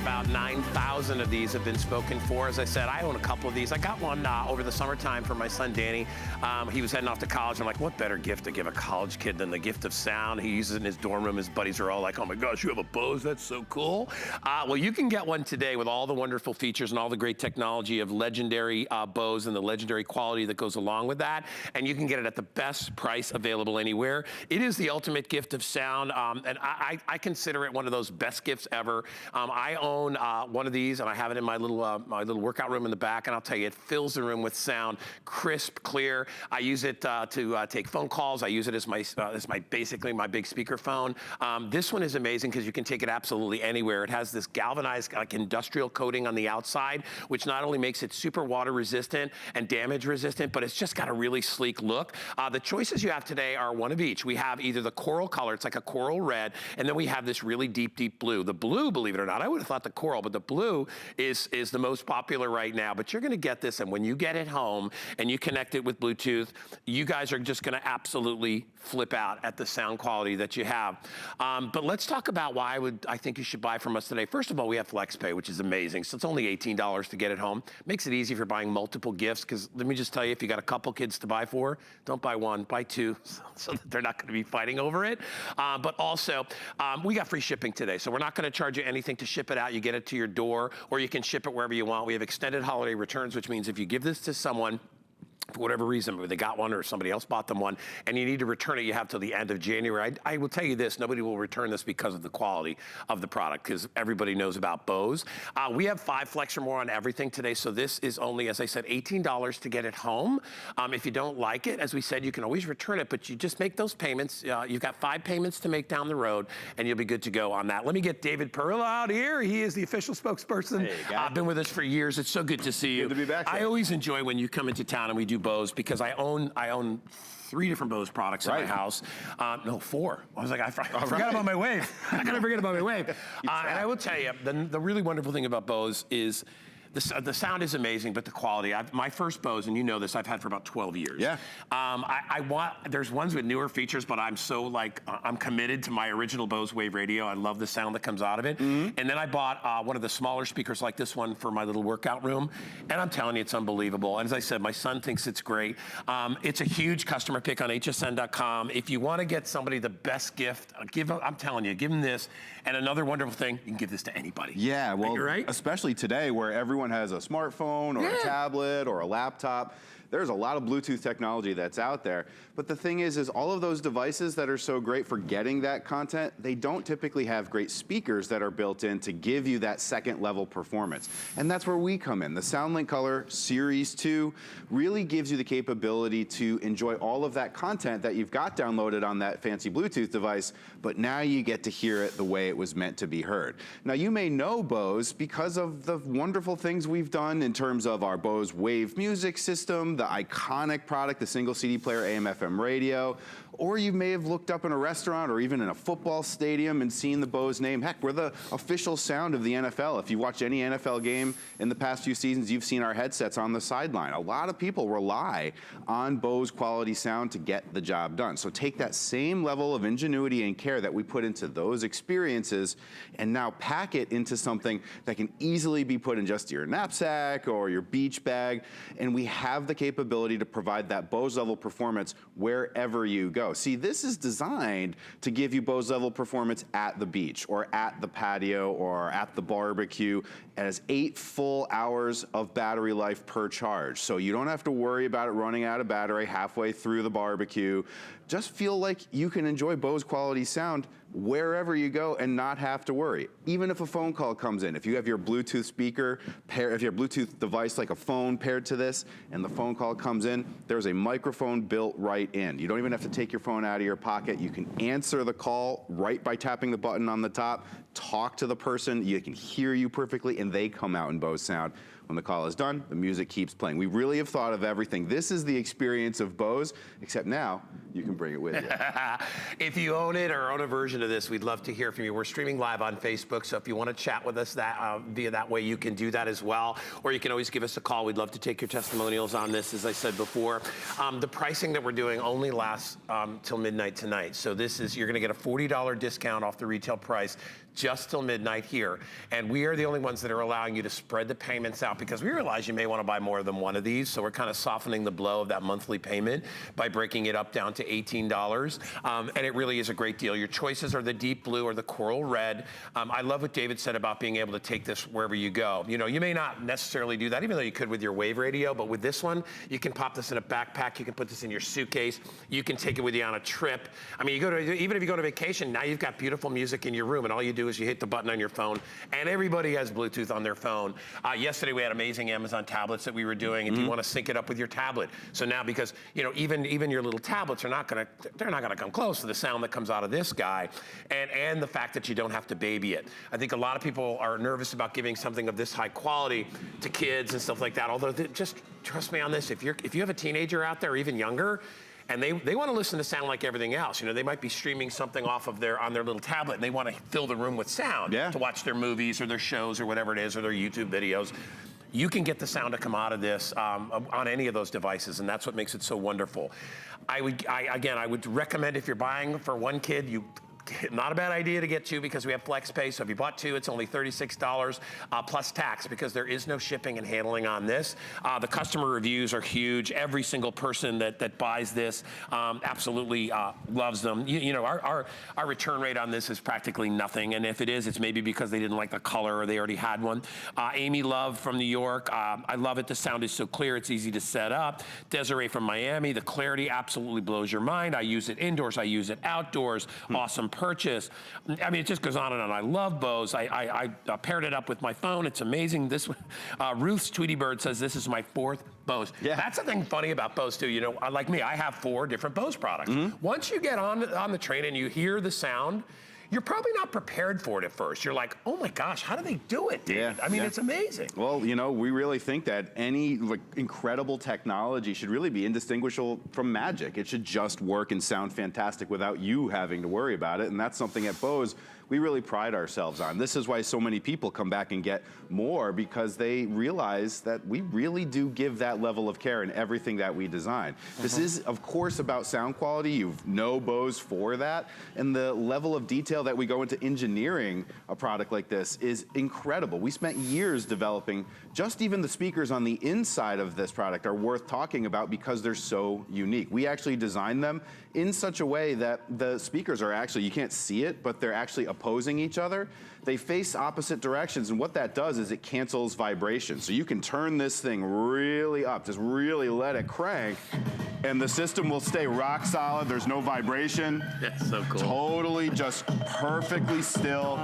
about 9,000 of these have been spoken for. As I said, I own a couple of these. I got one over the summertime for my son, Danny. He was heading off to college. I'm like, what better gift to give a college kid than the gift of sound? He uses it in his dorm room. His buddies are all like, oh my gosh, you have a Bose? That's so cool. Well, you can get one today with all the wonderful features and all the great technology of legendary Bose and the legendary quality that goes along with that. And you can get it at the best price available anywhere. It is the ultimate gift of sound. And I consider it one of those best gifts ever. I own one of these, and I have it in my little workout room in the back, and I'll tell you, it fills the room with sound, crisp, clear. I use it to take phone calls. I use it as basically my big speaker phone. This one is amazing because you can take it absolutely anywhere. It has this galvanized, like, industrial coating on the outside, which not only makes it super water resistant and damage resistant, but it's just got a really sleek look. The choices you have today are one of each. We have either the coral color, it's like a coral red, and then we have this really deep, deep blue. The blue, believe it or not, I would have thought the coral, but the blue is the most popular right now. But you're gonna get this, and when you get it home and you connect it with Bluetooth, you guys are just gonna absolutely flip out at the sound quality that you have. But let's talk about why I think you should buy from us today. First of all, we have FlexPay, which is amazing. So it's only $18 to get it home. Makes it easy if you're buying multiple gifts, because let me just tell you, if you got a couple kids to buy for, don't buy one, buy two, so that they're not gonna be fighting over it. But also, we got free shipping today, so we're not gonna charge you anything to ship it out. You get it to your door, or you can ship it wherever you want. We have extended holiday returns, which means if you give this to someone, for whatever reason, they got one or somebody else bought them one, and you need to return it, you have till the end of January. I will tell you this, nobody will return this because of the quality of the product, because everybody knows about Bose. We have 5 flex or more on everything today, so this is only, as I said, $18 to get it home. If you don't like it, as we said, you can always return it, but you just make those payments. You've got 5 payments to make down the road, and you'll be good to go on that. Let me get David Perilla out here. He is the official spokesperson. Hey, been with us for years. It's so good to see you. Good to be back. I always enjoy when you come into town and we do Bose, because I own 3 different Bose products in my house. No, 4. I was like, I forgot about my wave. How can I forget about my wave? And I will tell you, the really wonderful thing about Bose is the sound is amazing, but the quality. My first Bose, and you know this, I've had for about 12 years. Yeah. There's ones with newer features, but I'm so I'm committed to my original Bose Wave radio. I love the sound that comes out of it. Mm-hmm. And then I bought one of the smaller speakers like this one for my little workout room. And I'm telling you, it's unbelievable. And as I said, my son thinks it's great. It's a huge customer pick on hsn.com. If you want to get somebody the best gift, I'm telling you, give them this. And another wonderful thing, you can give this to anybody. Yeah, well, right? Especially today where everyone has a smartphone or a tablet or a laptop. There's a lot of Bluetooth technology that's out there. But the thing is all of those devices that are so great for getting that content, they don't typically have great speakers that are built in to give you that second level performance. And that's where we come in. The SoundLink Color Series 2 really gives you the capability to enjoy all of that content that you've got downloaded on that fancy Bluetooth device, but now you get to hear it the way it was meant to be heard. Now you may know Bose because of the wonderful things we've done in terms of our Bose Wave music system, the iconic product, the single CD player AM/FM radio, or you may have looked up in a restaurant or even in a football stadium and seen the Bose name. Heck, we're the official sound of the NFL. If you watched any NFL game in the past few seasons, you've seen our headsets on the sideline. A lot of people rely on Bose quality sound to get the job done. So take that same level of ingenuity and care that we put into those experiences and now pack it into something that can easily be put in just your knapsack or your beach bag, and we have the capability to provide that Bose level performance wherever you go. See, this is designed to give you Bose level performance at the beach or at the patio or at the barbecue. It has 8 full hours of battery life per charge. So you don't have to worry about it running out of battery halfway through the barbecue. Just feel like you can enjoy Bose quality sound wherever you go and not have to worry. Even if a phone call comes in, if you have your Bluetooth speaker, if you have a Bluetooth device like a phone paired to this and the phone call comes in, there's a microphone built right in. You don't even have to take your phone out of your pocket. You can answer the call right by tapping the button on the top, talk to the person, you can hear you perfectly, and they come out in Bose sound. When the call is done, the music keeps playing. We really have thought of everything. This is the experience of Bose, except now you can bring it with you. If you own it or own a version of this, we'd love to hear from you. We're streaming live on Facebook, so if you want to chat with us via that way, you can do that as well. Or you can always give us a call. We'd love to take your testimonials on this, as I said before. The pricing that we're doing only lasts till midnight tonight. So this is, you're going to get a $40 discount off the retail price just till midnight here. And we are the only ones that are allowing you to spread the payments out because we realize you may want to buy more than one of these. So we're kind of softening the blow of that monthly payment by breaking it up down to $18. And it really is a great deal. Your choices are the deep blue or the coral red. I love what David said about being able to take this wherever you go. You know, you may not necessarily do that, even though you could with your Wave radio, but with this one, you can pop this in a backpack, you can put this in your suitcase, you can take it with you on a trip. I mean, even if you go to vacation, now you've got beautiful music in your room, and all you do is you hit the button on your phone, and everybody has Bluetooth on their phone. Yesterday we had amazing Amazon tablets that we were doing, if you want to sync it up with your tablet. So now, because you know, even your little tablets are not gonna come close to the sound that comes out of this guy, and the fact that you don't have to baby it. I think a lot of people are nervous about giving something of this high quality to kids and stuff like that, although just trust me on this, if you have a teenager out there, or even younger, and they want to listen to sound like everything else. You know, they might be streaming something off of on their little tablet, and they want to fill the room with sound to watch their movies or their shows or whatever it is, or their YouTube videos. You can get the sound to come out of this on any of those devices, and that's what makes it so wonderful. I would recommend, if you're buying for one kid, not a bad idea to get two because we have flex pay. So if you bought two, it's only $36 plus tax because there is no shipping and handling on this. The customer reviews are huge. Every single person that buys this absolutely loves them. You know, our return rate on this is practically nothing. And if it is, it's maybe because they didn't like the color or they already had one. Amy Love from New York. I love it. The sound is so clear. It's easy to set up. Desiree from Miami. The clarity absolutely blows your mind. I use it indoors. I use it outdoors. Awesome purchase. I mean, it just goes on and on. I love Bose. I paired it up with my phone. It's amazing. This Ruth's Tweety Bird says this is my fourth Bose. Yeah. That's the thing funny about Bose too. You know, like me, I have 4 different Bose products. Once you get on the train and you hear the sound, you're probably not prepared for it at first. You're like, oh my gosh, how do they do it, David? I mean, it's amazing. Well, you know, we really think that any incredible technology should really be indistinguishable from magic. It should just work and sound fantastic without you having to worry about it. And that's something at Bose we really pride ourselves on. This is why so many people come back and get more, because they realize that we really do give that level of care in everything that we design. This is, of course, about sound quality. You know Bose for that. And the level of detail that we go into engineering a product like this is incredible. We spent years developing just even the speakers on the inside of this product are worth talking about because they're so unique. We actually designed them in such a way that the speakers are actually, you can't see it, but they're actually opposing each other. They face opposite directions, and what that does is it cancels vibration. So you can turn this thing really up, just really let it crank, and the system will stay rock solid. There's no vibration. That's so cool. Totally just perfectly still,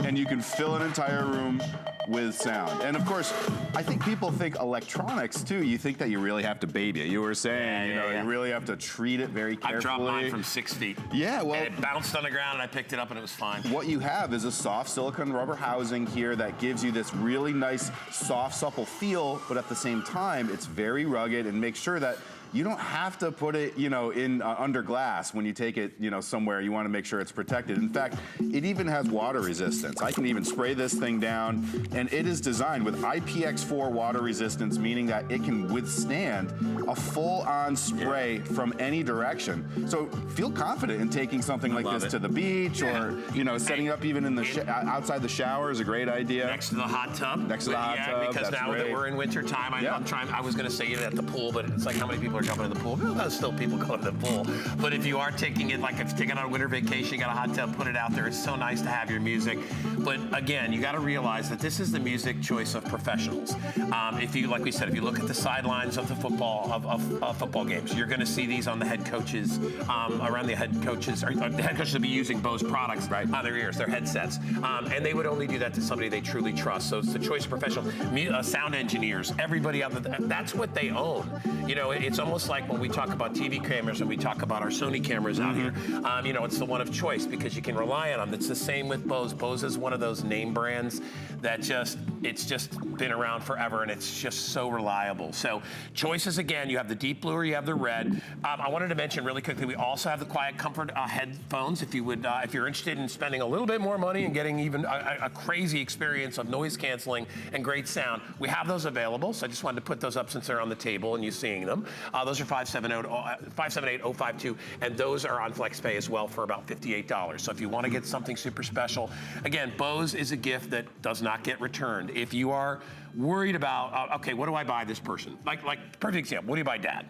and you can fill an entire room with sound. And of course, I think people think electronics too. You think that you really have to baby it. You were saying, you really have to treat it very carefully. I dropped mine from 6 feet. Yeah, well. And it bounced on the ground and I picked it up and it was fine. What you have is a soft silicone rubber housing here that gives you this really nice, soft, supple feel, but at the same time, it's very rugged and makes sure that you don't have to put it, in under glass when you take it, somewhere. You want to make sure it's protected. In fact, it even has water resistance. I can even spray this thing down, and it is designed with IPX4 water resistance, meaning that it can withstand a full-on spray from any direction. So feel confident in taking something like this to the beach, or setting it up even in the outside the shower is a great idea. Next to the hot tub. Next to the hot tub. Because now that we're in winter time, I was going to say it at the pool, but it's like how many people are jumping in the pool? Well, still people go to the pool. But if you are taking it, like if you're taking on a winter vacation, you got a hot tub, put it out there. It's so nice to have your music. But again, you got to realize that this is the music choice of professionals. Like we said, if you look at the sidelines of the football games, you're going to see these on the head coaches, around the head coaches. Or the head coaches will be using Bose products on their ears, their headsets, and they would only do that to somebody they truly trust. So it's the choice of professionals, sound engineers, everybody out there. That's what they own. It's almost like when we talk about TV cameras and we talk about our Sony cameras out here, it's the one of choice because you can rely on them. It's the same with Bose. Bose is one of those name brands that it's just been around forever, and it's just so reliable. So choices, again, you have the deep blue or you have the red. I wanted to mention really quickly, we also have the Quiet Comfort headphones. If you're interested in spending a little bit more money and getting even a crazy experience of noise canceling and great sound, we have those available. So I just wanted to put those up since they're on the table and you're seeing them. Those are 578-052, and those are on FlexPay as well for about $58. So if you want to get something super special, again, Bose is a gift that does not get returned. If you are worried about, okay, what do I buy this person? Like perfect example, what do you buy Dad?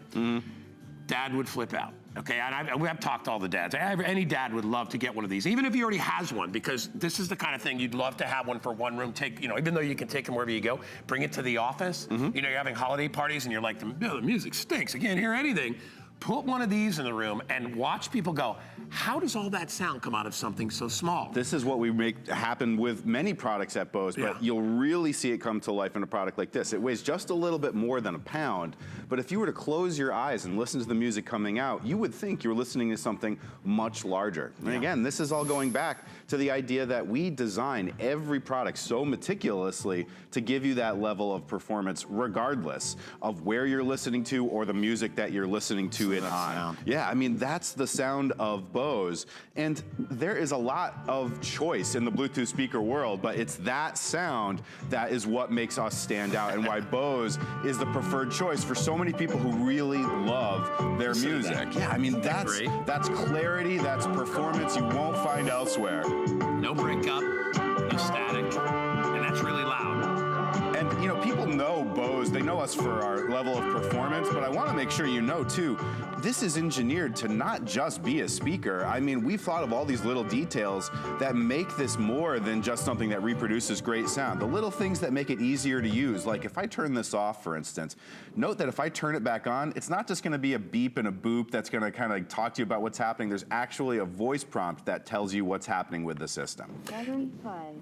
Dad would flip out. Okay, and I've talked to all the dads. Any dad would love to get one of these, even if he already has one, because this is the kind of thing you'd love to have one for one room. Take, even though you can take them wherever you go, bring it to the office. You're having holiday parties and you're like, the music stinks, I can't hear anything. Put one of these in the room and watch people go, how does all that sound come out of something so small? This is what we make happen with many products at Bose, but you'll really see it come to life in a product like this. It weighs just a little bit more than a pound, but if you were to close your eyes and listen to the music coming out, you would think you're listening to something much larger. And again, this is all going back to the idea that we design every product so meticulously to give you that level of performance regardless of where you're listening to or the music that you're listening to it on. Yeah, I mean, that's the sound of Bose, and there is a lot of choice in the Bluetooth speaker world, but it's that sound that is what makes us stand out and why Bose is the preferred choice for so many people who really love their music. Yeah, I mean, that's clarity, that's performance you won't find elsewhere. No breakup, no static, and that's really loud. And people know Bose, they know us for our level of performance, but I want to make sure you know too, this is engineered to not just be a speaker. I mean, we've thought of all these little details that make this more than just something that reproduces great sound. The little things that make it easier to use, like if I turn this off, for instance, note that if I turn it back on, it's not just going to be a beep and a boop that's going to kind of talk to you about what's happening. There's actually a voice prompt that tells you what's happening with the system. Battery 5.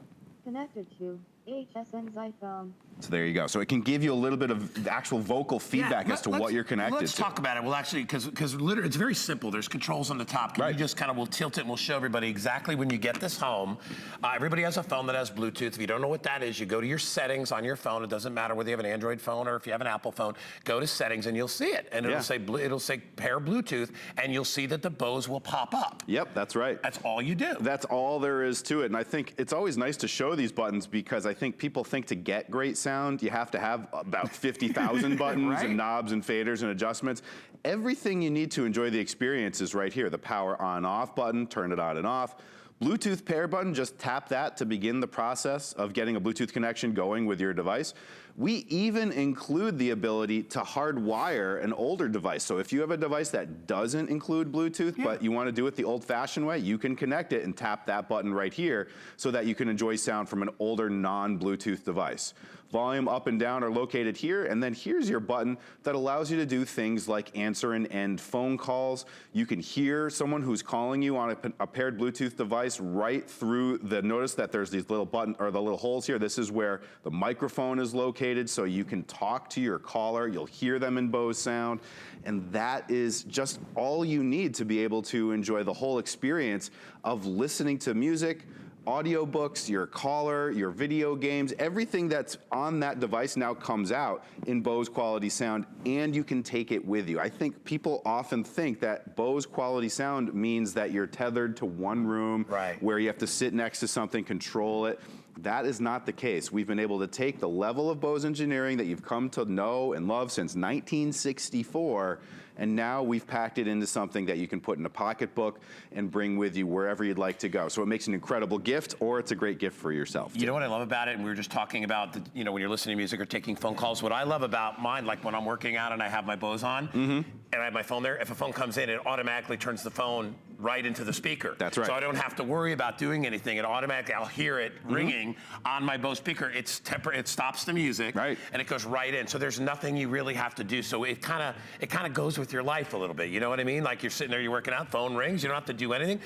Connected to HSN's iPhone. So there you go. So it can give you a little bit of actual vocal feedback as to what you're connected to. Let's talk about it. Well, actually, because literally, it's very simple. There's controls on the top. You just kind of will tilt it and we'll show everybody exactly when you get this home. Everybody has a phone that has Bluetooth. If you don't know what that is, you go to your settings on your phone. It doesn't matter whether you have an Android phone or if you have an Apple phone. Go to settings and you'll see it. And it'll say pair Bluetooth, and you'll see that the Bose will pop up. Yep, that's right. That's all you do. That's all there is to it. And I think it's always nice to show these buttons because I think people think to get great sound, you have to have about 50,000 buttons and knobs and faders and adjustments. Everything you need to enjoy the experience is right here. The power on-off button, turn it on and off. Bluetooth pair button, just tap that to begin the process of getting a Bluetooth connection going with your device. We even include the ability to hardwire an older device. So if you have a device that doesn't include Bluetooth, but you want to do it the old-fashioned way, you can connect it and tap that button right here so that you can enjoy sound from an older non-Bluetooth device. Volume up and down are located here, and then here's your button that allows you to do things like answer and end phone calls. You can hear someone who's calling you on a paired Bluetooth device right through the, notice that there's these little button, or the little holes here. This is where the microphone is located, so you can talk to your caller. You'll hear them in Bose sound, and that is just all you need to be able to enjoy the whole experience of listening to music, audiobooks, your caller, your video games, everything that's on that device now comes out in Bose quality sound, and you can take it with you. I think people often think that Bose quality sound means that you're tethered to one room where you have to sit next to something, control it. That is not the case. We've been able to take the level of Bose engineering that you've come to know and love since 1964, and now we've packed it into something that you can put in a pocketbook and bring with you wherever you'd like to go. So it makes an incredible gift, or it's a great gift for yourself. You know what I love about it, and we were just talking about, when you're listening to music or taking phone calls, what I love about mine, like when I'm working out and I have my Bose on, and I have my phone there, if a phone comes in, it automatically turns the phone right into the speaker. That's right. So I don't have to worry about doing anything. It automatically, I'll hear it ringing on my Bose speaker. It stops the music, and it goes right in. So there's nothing you really have to do. So it kind of goes with your life a little bit. You know what I mean? Like you're sitting there, you're working out, phone rings, you don't have to do anything.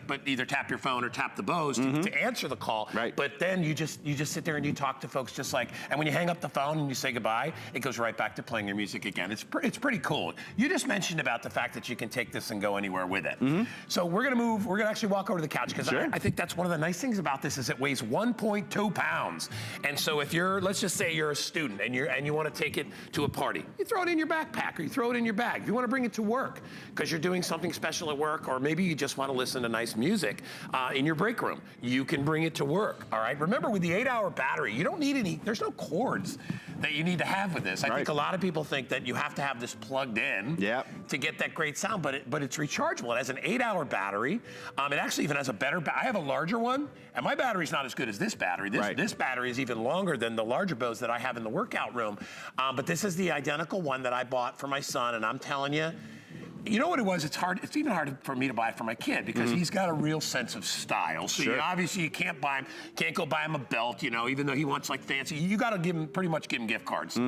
But either tap your phone or tap the Bose to answer the call. But then you just sit there and you talk to folks just like, and when you hang up the phone and you say goodbye, it goes right back to playing your music again. It's pretty cool. You just mentioned about the fact that you can take this and go anywhere with it. So we're gonna actually walk over to the couch, because I think that's one of the nice things about this is it weighs 1.2 pounds. And so if let's just say you're a student and you want to take it to a party, you throw it in your backpack or you throw it in your bag. If you want to bring it to work because you're doing something special at work, or maybe you just want to listen to nice music in your break room, you can bring it to work, all right? Remember, with the 8-hour battery, you don't need there's no cords. that you need to have with this. I think a lot of people think that you have to have this plugged in to get that great sound, but it's rechargeable. It has an 8-hour battery. It actually even has a better, I have a larger one, and my battery's not as good as this battery. This battery is even longer than the larger Bose that I have in the workout room. But this is the identical one that I bought for my son, and I'm telling you, you know what it was? It's even hard for me to buy it for my kid because he's got a real sense of style. So obviously you can't go buy him a belt, you know, even though he wants like fancy. You got to pretty much give him gift cards.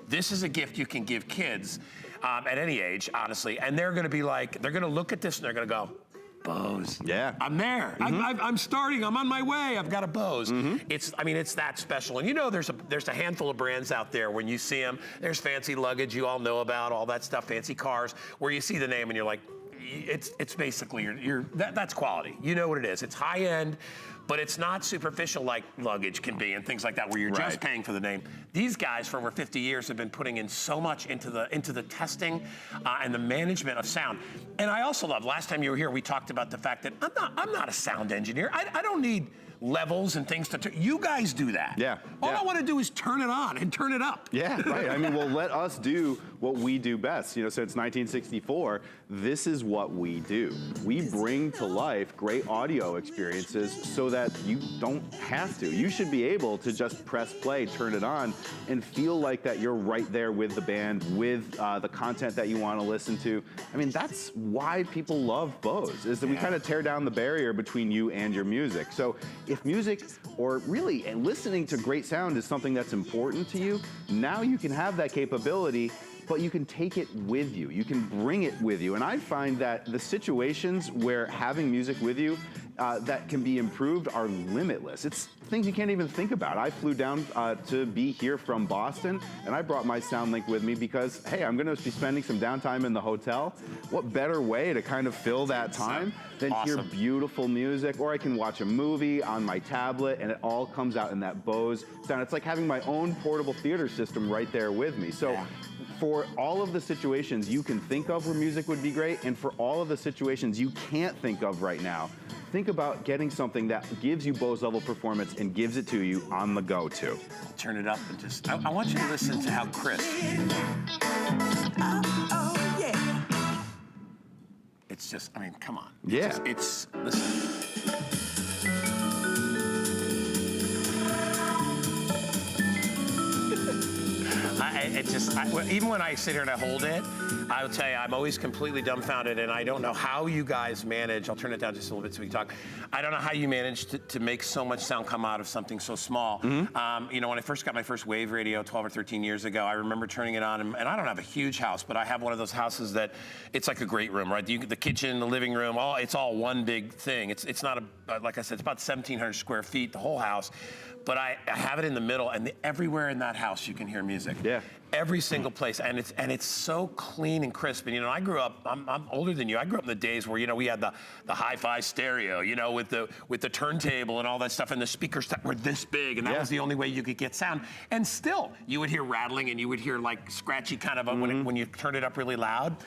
This is a gift you can give kids at any age, honestly, and they're going to be like, they're going to look at this and they're going to go, Bose. Yeah. I'm there. I'm starting. I'm on my way. I've got a Bose. I mean, it's that special. And you know, there's a handful of brands out there. When you see them, there's fancy luggage you all know about, all that stuff, fancy cars, where you see the name and you're like, it's basically that's quality. You know what it is. It's high end, but it's not superficial like luggage can be and things like that, where you're just paying for the name. These guys for over 50 years have been putting in so much into the testing and the management of sound. And I also love, last time you were here, we talked about the fact that I'm not a sound engineer. I don't need levels and things to you guys do that. All I want to do is turn it on and turn it up. I mean, well, let us do what we do best. You know, since 1964, this is what we do. We bring to life great audio experiences so that you don't have to. You should be able to just press play, turn it on, and feel like that you're right there with the band, with the content that you want to listen to. I mean, that's why people love Bose, is that we kind of tear down the barrier between you and your music. So if music, or really listening to great sound, is something that's important to you, now you can have that capability, but you can take it with you. You can bring it with you. And I find that the situations where having music with you that can be improved are limitless. It's things you can't even think about. I flew down to be here from Boston, and I brought my SoundLink with me because, hey, I'm gonna be spending some downtime in the hotel. What better way to kind of fill that time than hear beautiful music? Or I can watch a movie on my tablet, and it all comes out in that Bose sound. It's like having my own portable theater system right there with me. So for all of the situations you can think of where music would be great, and for all of the situations you can't think of right now, think about getting something that gives you Bose level performance and gives it to you on the go too. Turn it up and just, I want you to listen to how crisp. It's just, I mean, come on. It's listen. Even when I sit here and I hold it, I'll tell you, I'm always completely dumbfounded, and I don't know how you guys manage. I'll turn it down just a little bit so we can talk. I don't know how you manage to make so much sound come out of something so small. You know, when I first got my first wave radio 12 or 13 years ago, I remember turning it on, and I don't have a huge house, but I have one of those houses that it's like a great room, right? The kitchen, the living room, it's all one big thing. It's not like I said, it's about 1,700 square feet, the whole house. But I have it in the middle, and everywhere in that house you can hear music. Every single place, and it's so clean and crisp. And you know, I grew up. I'm older than you. I grew up in the days where, you know, we had the hi-fi stereo, you know, with the turntable and all that stuff, and the speakers that were this big, and that was the only way you could get sound. And still, you would hear rattling, and you would hear like scratchy kind of when you turn it up really loud.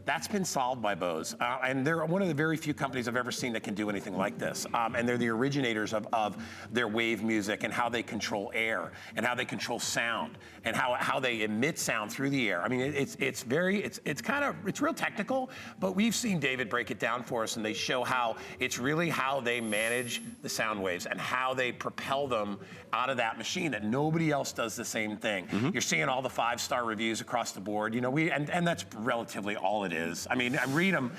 That's been solved by Bose, and they're one of the very few companies I've ever seen that can do anything like this. And they're the originators of their wave music and how they control air and how they control sound and how they emit sound through the air. I mean, it's real technical, but we've seen David break it down for us, and they show how it's really how they manage the sound waves and how they propel them out of that machine, that nobody else does the same thing. You're seeing all the 5-star reviews across the board. You know, and that's relatively all it is. I mean, I read them.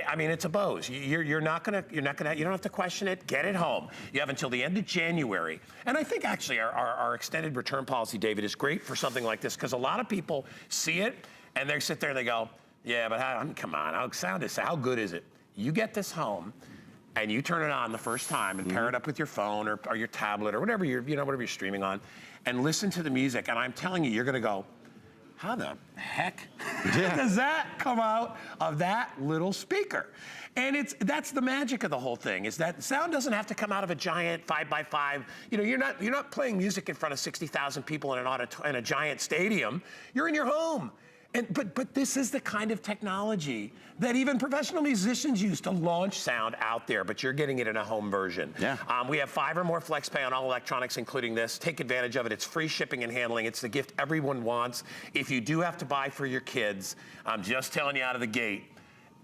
I mean, it's a Bose. You don't have to question it. Get it home. You have until the end of January. And I think actually our extended return policy, David, is great for something like this, because a lot of people see it and they sit there and they go, yeah, but come on, how good is it? You get this home, and you turn it on the first time and pair it up with your phone or your tablet or whatever you're streaming on, and listen to the music. And I'm telling you, you're gonna go, how the heck does that come out of that little speaker? And that's the magic of the whole thing, is that sound doesn't have to come out of a giant 5x5. You know, you're not playing music in front of 60,000 people in a giant stadium. You're in your home. But this is the kind of technology that even professional musicians use to launch sound out there, but you're getting it in a home version. Yeah. We have 5 or more FlexPay on all electronics, including this. Take advantage of it. It's free shipping and handling. It's the gift everyone wants. If you do have to buy for your kids, I'm just telling you out of the gate,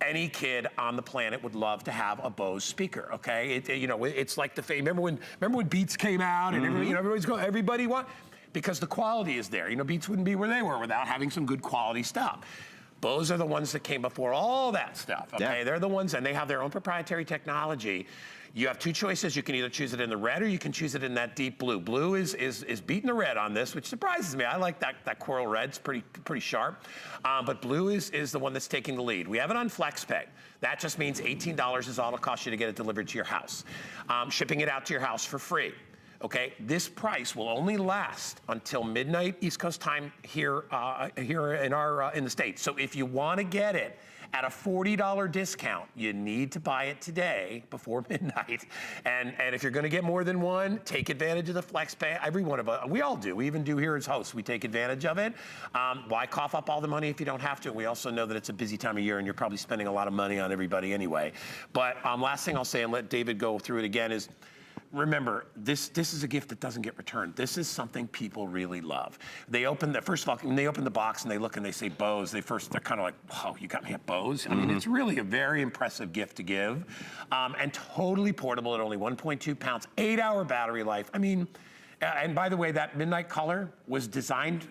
any kid on the planet would love to have a Bose speaker, okay? It's like remember when Beats came out and everybody because the quality is there. Beats wouldn't be where they were without having some good quality stuff. Bose are the ones that came before all that stuff, okay? Yeah. They're the ones, and they have their own proprietary technology. You have 2 choices. You can either choose it in the red or you can choose it in that deep blue. Blue is beating the red on this, which surprises me. I like that coral red. It's pretty sharp. But blue is the one that's taking the lead. We have it on FlexPay. That just means $18 is all it'll cost you to get it delivered to your house. Shipping it out to your house for free. Okay, this price will only last until midnight East Coast time here in the States. So if you want to get it at a $40 discount, you need to buy it today before midnight. And if you're going to get more than one, take advantage of the FlexPay. Every one of us, we all do. We even do here as hosts. We take advantage of it. Why cough up all the money if you don't have to? We also know that it's a busy time of year and you're probably spending a lot of money on everybody anyway. But last thing I'll say, and let David go through it again, is remember, this is a gift that doesn't get returned. This is something people really love. First of all, when they open the box and they look and they say Bose, they're kind of like, wow, you got me a Bose? I mean, it's really a very impressive gift to give. And totally portable at only 1.2 pounds, 8-hour battery life. I mean, and by the way, that midnight color was designed,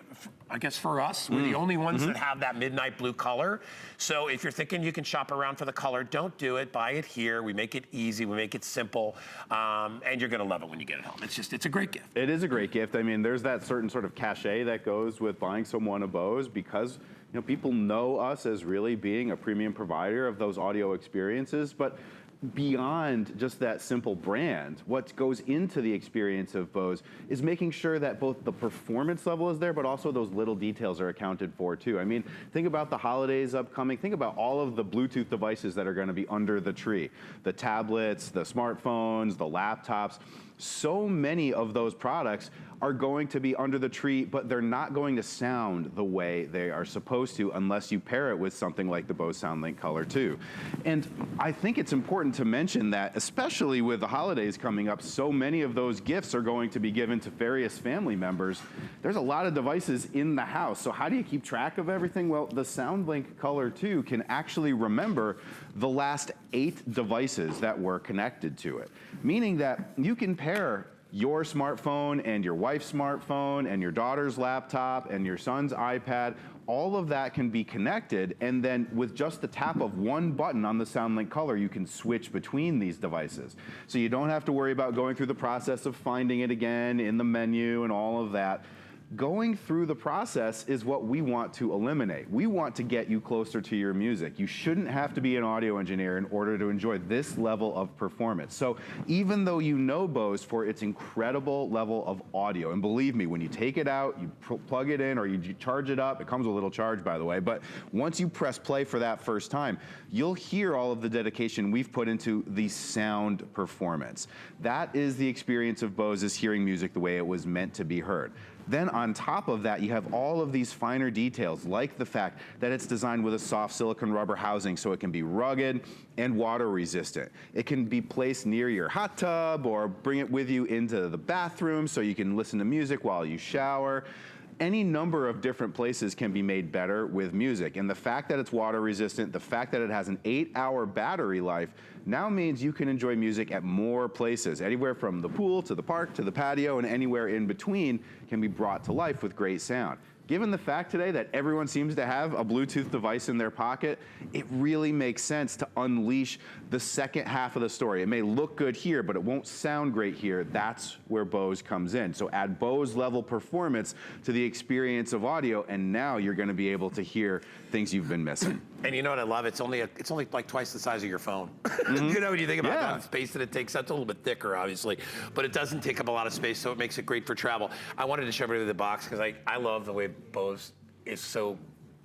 I guess, for us. We're the only ones that have that midnight blue color. So if you're thinking you can shop around for the color, don't do it. Buy it here. We make it easy. We make it simple. And you're going to love it when you get it home. It's a great gift. It is a great gift. I mean, there's that certain sort of cachet that goes with buying someone a Bose because people know us as really being a premium provider of those audio experiences. But beyond just that simple brand, what goes into the experience of Bose is making sure that both the performance level is there, but also those little details are accounted for too. I mean, think about the holidays upcoming. Think about all of the Bluetooth devices that are going to be under the tree. The tablets, the smartphones, the laptops. So many of those products are going to be under the tree, but they're not going to sound the way they are supposed to unless you pair it with something like the Bose SoundLink Color II. And I think it's important to mention that, especially with the holidays coming up, so many of those gifts are going to be given to various family members. There's a lot of devices in the house, so how do you keep track of everything? Well, the SoundLink Color II can actually remember the last 8 devices that were connected to it, meaning that you can pair your smartphone and your wife's smartphone and your daughter's laptop and your son's iPad. All of that can be connected, and then with just the tap of one button on the SoundLink Color, you can switch between these devices. So you don't have to worry about going through the process of finding it again in the menu and all of that. Going through the process is what we want to eliminate. We want to get you closer to your music. You shouldn't have to be an audio engineer in order to enjoy this level of performance. So even though you know Bose for its incredible level of audio, and believe me, when you take it out, you plug it in or you charge it up, it comes with a little charge, by the way, but once you press play for that first time, you'll hear all of the dedication we've put into the sound performance. That is the experience of Bose, is hearing music the way it was meant to be heard. Then on top of that, you have all of these finer details, like the fact that it's designed with a soft silicone rubber housing so it can be rugged and water resistant. It can be placed near your hot tub or bring it with you into the bathroom so you can listen to music while you shower. Any number of different places can be made better with music. And the fact that it's water resistant, the fact that it has an 8-hour battery life, now means you can enjoy music at more places. Anywhere from the pool to the park to the patio, and anywhere in between can be brought to life with great sound. Given the fact today that everyone seems to have a Bluetooth device in their pocket, it really makes sense to unleash the second half of the story. It may look good here, but it won't sound great here. That's where Bose comes in. So add Bose level performance to the experience of audio, and now you're going to be able to hear things you've been missing. And you know what I love? It's only like twice the size of your phone. You know, when you think about that space that it takes, that's a little bit thicker, obviously, but it doesn't take up a lot of space, so it makes it great for travel. I wanted to show everybody the box because I love the way Bose is so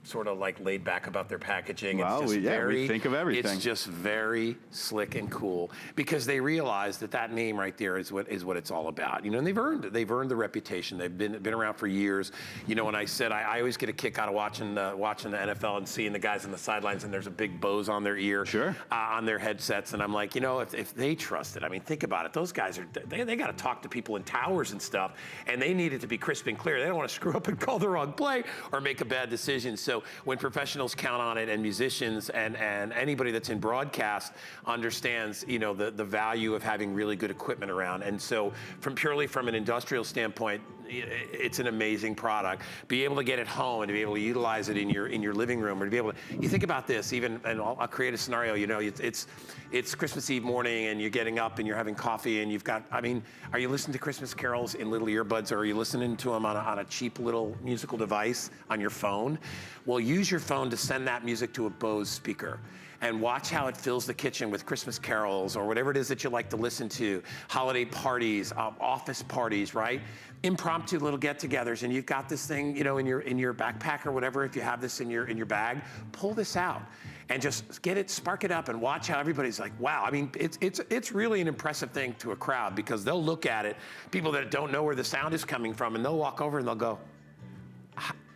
sort of like laid back about their packaging. Well, it's just we think of everything. It's just very slick and cool because they realize that name right there is what it's all about. You know, and they've earned the reputation. They've been around for years. You know, when I said I always get a kick out of watching the NFL and seeing the guys on the sidelines and there's a big Bose on their ear, on their headsets, and I'm like, you know, if they trust it, I mean, think about it. Those guys they got to talk to people in towers and stuff, and they need it to be crisp and clear. They don't want to screw up and call the wrong play or make a bad decision. So when professionals count on it, and musicians and anybody that's in broadcast understands, you know, the value of having really good equipment around. And so purely from an industrial standpoint, it's an amazing product. Be able to get it home and to be able to utilize it in your living room, or to be able to, you think about this, even, and I'll create a scenario, you know, it's Christmas Eve morning and you're getting up and you're having coffee and you've got, I mean, are you listening to Christmas carols in little earbuds, or are you listening to them on a cheap little musical device on your phone? Well, use your phone to send that music to a Bose speaker and watch how it fills the kitchen with Christmas carols or whatever it is that you like to listen to, holiday parties, office parties, right? Impromptu little get-togethers, and you've got this thing, you know, in your backpack or whatever. If you have this in your bag, pull this out and just get it, spark it up, and watch how everybody's like, wow. I mean, it's really an impressive thing to a crowd, because they'll look at it, people that don't know where the sound is coming from, and they'll walk over and they'll go,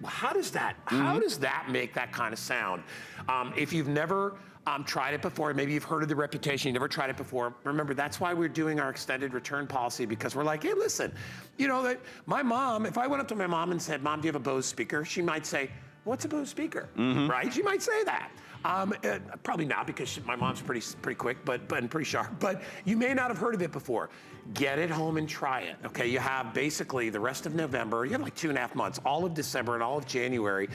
how does that make that kind of sound? If you've never tried it before, maybe you've heard of the reputation, you never tried it before, remember, that's why we're doing our extended return policy, because we're like, hey, listen, you know, that my mom, if I went up to my mom and said, Mom, do you have a Bose speaker? She might say, what's a Bose speaker, right? She might say that. Probably not, because my mom's pretty quick, but pretty sharp. But you may not have heard of it before. Get it home and try it. Okay, you have basically the rest of November. You have like 2.5 months, all of December and all of January,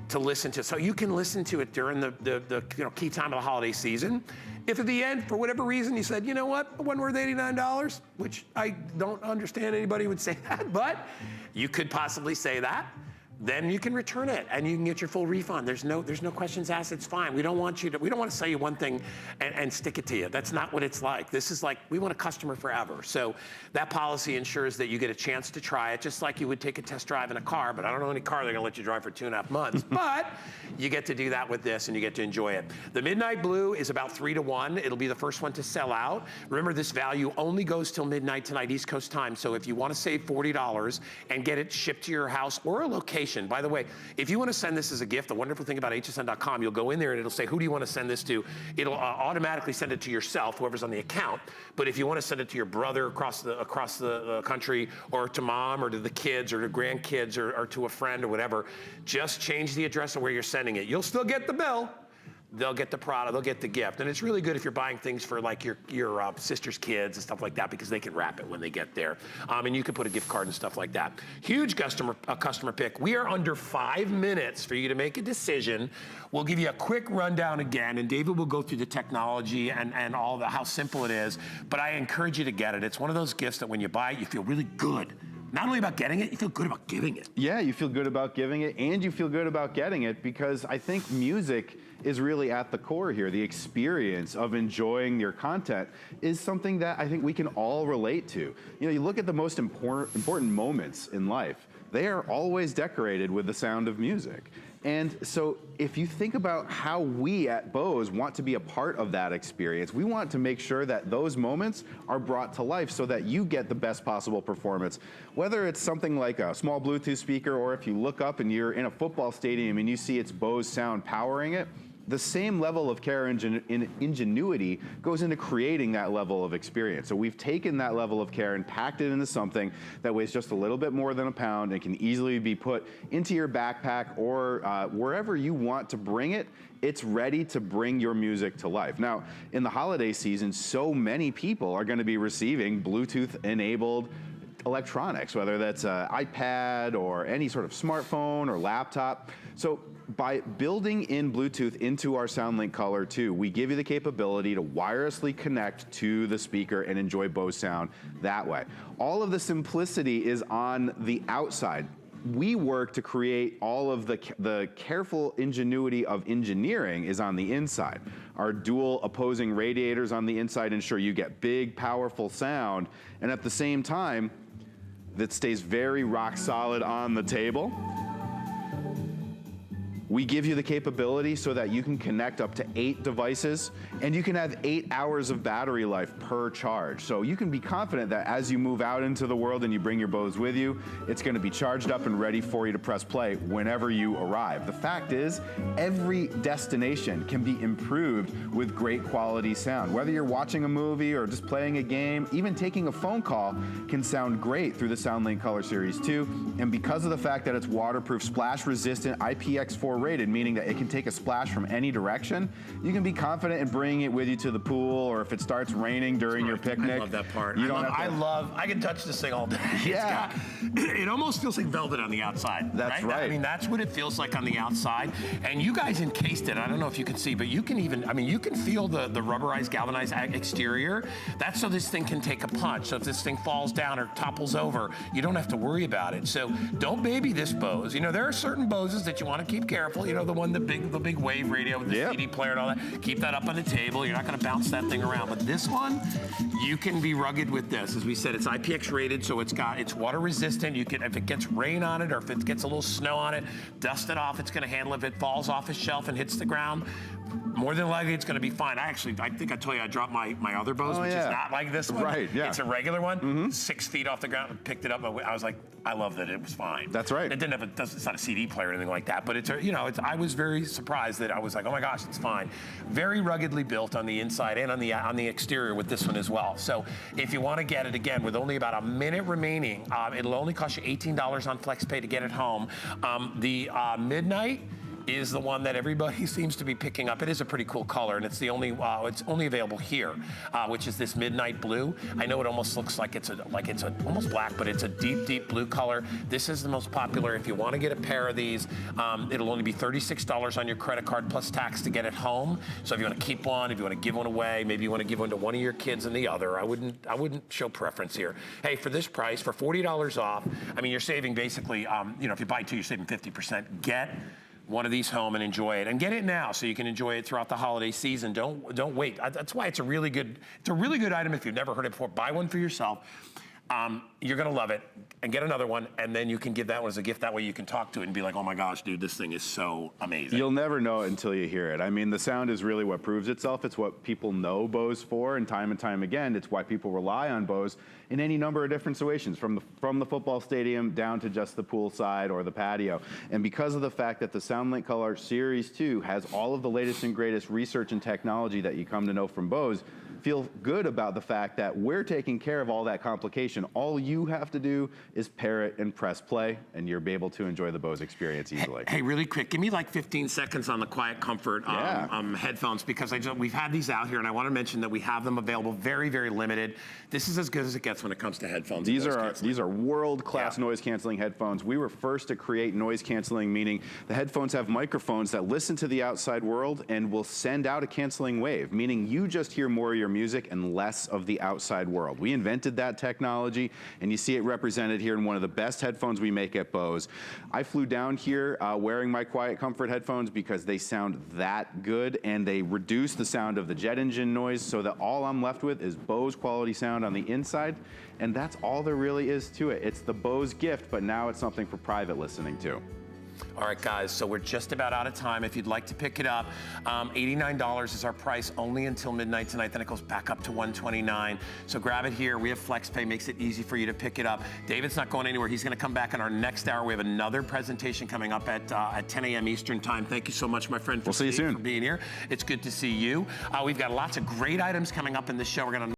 to listen to. So you can listen to it during the key time of the holiday season. If at the end, for whatever reason, you said, you know what, it wasn't worth $89, which I don't understand anybody would say that, but you could possibly say that. Then you can return it and you can get your full refund. There's no questions asked. It's fine. We don't want to sell you one thing and stick it to you. That's not what it's like. This is like, we want a customer forever. So that policy ensures that you get a chance to try it, just like you would take a test drive in a car, but I don't know any car they're gonna let you drive for 2.5 months. But you get to do that with this and you get to enjoy it. The Midnight Blue is about 3 to 1. It'll be the first one to sell out. Remember, this value only goes till midnight tonight, East Coast time. So if you want to save $40 and get it shipped to your house or a location, by the way, if you want to send this as a gift, the wonderful thing about hsn.com, you'll go in there and it'll say, who do you want to send this to? It'll automatically send it to yourself, whoever's on the account. But if you want to send it to your brother across the country, or to mom, or to the kids, or to grandkids, or to a friend, or whatever, just change the address of where you're sending it. You'll still get the bill. They'll get the product, they'll get the gift. And it's really good if you're buying things for like your sister's kids and stuff like that, because they can wrap it when they get there. And you can put a gift card and stuff like that. Huge customer pick. We are under 5 minutes for you to make a decision. We'll give you a quick rundown again, and David will go through the technology and all how simple it is. But I encourage you to get it. It's one of those gifts that when you buy it, you feel really good. Not only about getting it, you feel good about giving it. Yeah, you feel good about giving it, and you feel good about getting it, because I think music is really at the core here. The experience of enjoying your content is something that I think we can all relate to. You know, you look at the most important moments in life, they are always decorated with the sound of music. And so if you think about how we at Bose want to be a part of that experience, we want to make sure that those moments are brought to life so that you get the best possible performance. Whether it's something like a small Bluetooth speaker, or if you look up and you're in a football stadium and you see it's Bose sound powering it, the same level of care and ingenuity goes into creating that level of experience. So we've taken that level of care and packed it into something that weighs just a little bit more than a pound and can easily be put into your backpack or wherever you want to bring it. It's ready to bring your music to life. Now, in the holiday season, so many people are going to be receiving Bluetooth-enabled electronics, whether that's an iPad or any sort of smartphone or laptop. So by building in Bluetooth into our SoundLink Color II, we give you the capability to wirelessly connect to the speaker and enjoy Bose sound that way. All of the simplicity is on the outside. We work to create all of the careful ingenuity of engineering is on the inside. Our dual opposing radiators on the inside ensure you get big, powerful sound, and at the same time, that stays very rock solid on the table. We give you the capability so that you can connect up to 8 devices, and you can have 8 hours of battery life per charge. So you can be confident that as you move out into the world and you bring your Bose with you, it's gonna be charged up and ready for you to press play whenever you arrive. The fact is, every destination can be improved with great quality sound. Whether you're watching a movie or just playing a game, even taking a phone call can sound great through the SoundLink Color Series 2. And because of the fact that it's waterproof, splash resistant, IPX4 rated, meaning that it can take a splash from any direction, you can be confident in bringing it with you to the pool, or if it starts raining during your picnic. I love that part. You I can touch this thing all day. Yeah. It almost feels like velvet on the outside. That's right. I mean, that's what it feels like on the outside. And you guys encased it. I don't know if you can see, but you can even, I mean, you can feel the rubberized, galvanized exterior. That's so this thing can take a punch. So if this thing falls down or topples over, you don't have to worry about it. So don't baby this Bose. You know, there are certain Boses that you want to keep careful. You know, the one, the big wave radio with the CD player and all that. Keep that up on the table. You're not going to bounce that thing around. But this one, you can be rugged with this. As we said, it's IPX rated, so it's water resistant. You can, if it gets rain on it or if it gets a little snow on it, dust it off. It's going to handle it. If it falls off a shelf and hits the ground, more than likely it's going to be fine. I think I told you I dropped my other Bose, which is not like this one. Right, yeah. It's a regular one, 6 feet off the ground, and picked it up. I was like, I love that it was fine. That's right. It didn't have it's not a CD player or anything like that, but it's I was very surprised that I was like, oh my gosh, it's fine. Very ruggedly built on the inside and on the exterior with this one as well. So if you want to get it, again, with only about a minute remaining, it'll only cost you $18 on FlexPay to get it home. The Midnight is the one that everybody seems to be picking up. It is a pretty cool color, and it's the only it's only available here, which is this midnight blue. I know it almost looks like it's almost black, but it's a deep blue color. This is the most popular. If you want to get a pair of these, it'll only be $36 on your credit card plus tax to get it home. So if you want to keep one, if you want to give one away, maybe you want to give one to one of your kids and the other, I wouldn't show preference here. Hey, for this price, for $40 off, I mean, you're saving basically, if you buy 2, you're saving 50%. Get one of these home and enjoy it, and get it now so you can enjoy it throughout the holiday season. Don't wait. That's why it's a really good item. If you've never heard it before, buy one for yourself. You're gonna love it, and get another one, and then you can give that one as a gift. That way you can talk to it and be like, oh my gosh, dude, this thing is so amazing. You'll never know it until you hear it. I mean, the sound is really what proves itself. It's what people know Bose for, and time again, it's why people rely on Bose in any number of different situations, from the football stadium down to just the pool side or the patio. And because of the fact that the SoundLink Color Series 2 has all of the latest and greatest research and technology that you come to know from Bose, feel good about the fact that we're taking care of all that complication. All you have to do is pair it and press play, and you'll be able to enjoy the Bose experience easily. Hey, really quick, give me like 15 seconds on the Quiet Comfort headphones, because we've had these out here, and I want to mention that we have them available, very, very limited. This is as good as it gets when it comes to headphones. These are world-class noise-canceling headphones. We were first to create noise canceling, meaning the headphones have microphones that listen to the outside world and will send out a canceling wave, meaning you just hear more of your music and less of the outside world. We invented that technology, and you see it represented here in one of the best headphones we make at Bose. I flew down here wearing my Quiet Comfort headphones because they sound that good, and they reduce the sound of the jet engine noise, so that all I'm left with is Bose quality sound on the inside, and that's all there really is to it. It's the Bose gift, but now it's something for private listening too. All right, guys, so we're just about out of time. If you'd like to pick it up, $89 is our price only until midnight tonight. Then it goes back up to $129. So grab it here. We have FlexPay, makes it easy for you to pick it up. David's not going anywhere. He's going to come back in our next hour. We have another presentation coming up at 10 a.m. Eastern time. Thank you so much, my friend, We'll see you soon. for being here. It's good to see you. We've got lots of great items coming up in this show. We're going to